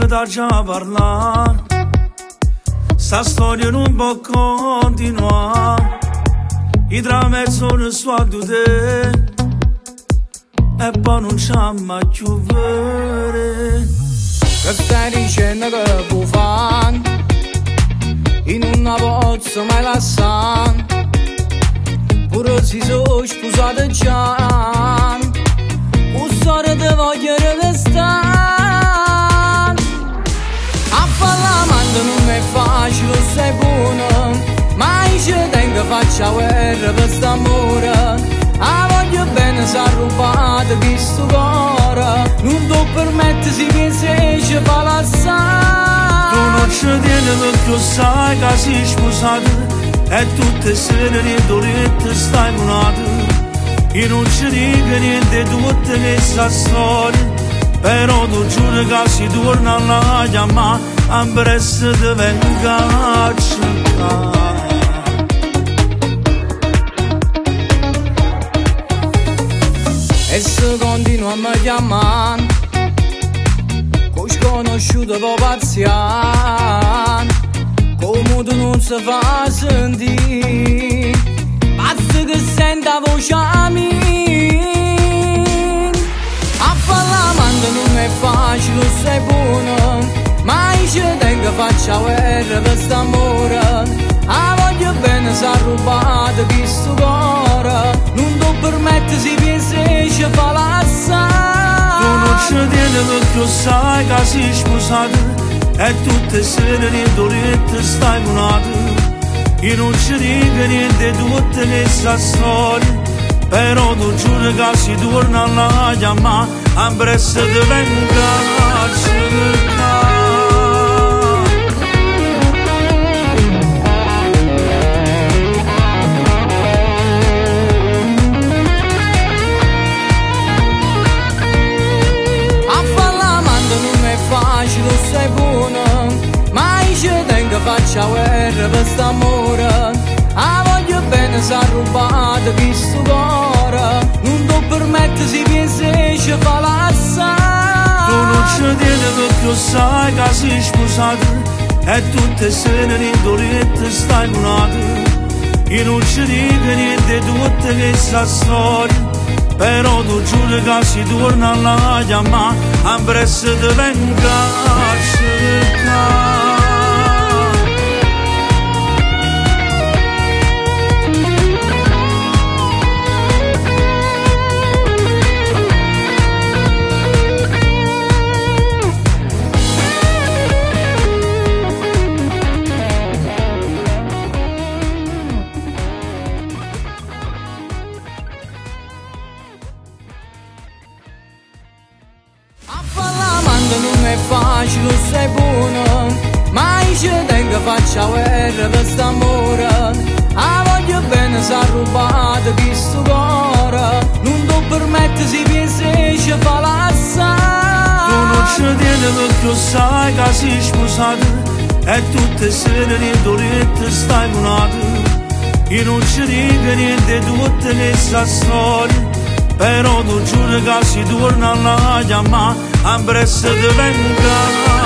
da già parlare, sta storia non può continuare, i drammi sono su te, e poi non c'è mai più vero. Che stai dicendo che può fare, in una posso mai lasciare, pure se sono sposato già, un storia ti voglio restare. A fare l'amante non è facile, sei buono, ma io tengo faccia guerra per st'amore. Ah, voglio bene, s'ha rubato questo cuore, non ti permettere si pensi fa l'assare. Tu non ci tieni perché sai che sei sposato, e tutte sere di dolente stai monato. Io non ci dico niente, tutte questa storia, però tu giuro che si torna alla chiamare, a presto ti venga a cercare. E se continua a mi chiamare, con sconosciuto può pazziare, come tu non si fa sentire, basta che senta voce mia. A fare l'amante non è facile, sei buono, ma io tengo faccia guerra per st'amore. Ah, voglio bene, s'ha rubato questo cuore, non ti permettere si pensi fa l'assare. Tu non ci tieni perché sai che sei sposato, e tutte sere di dolente stai monato. Io non ci dico niente, tutte questa storia, però tu giuro che si torna alla chiamare, a presto ti venga a cercare. Sei buono, ma io tengo faccia guerra per st'amore. Ah, voglio bene, s'ha rubato questo cuore, non ti permettere si pensi fa l'assare. Tu non ci tieni perché sai che sei sposato, e tutte sere di dolente stai monato. Io non ci dico niente, tutte questa storia, però tu giuro che si torna alla chiamare, a presto ti venga a cercare. Non è facile, sei buono, ma io tengo faccia guerra per st'amore. Ah, voglio bene, s'ha rubato questo cuore, non ti permettere si pensi fa l'assare. Tu non ci tieni perché sai che sei sposato, e tutte sere di dolente stai monato. Io non ci dico niente, tutte questa storia, però tu giuro che si torna alla chiamare, a presto ti venga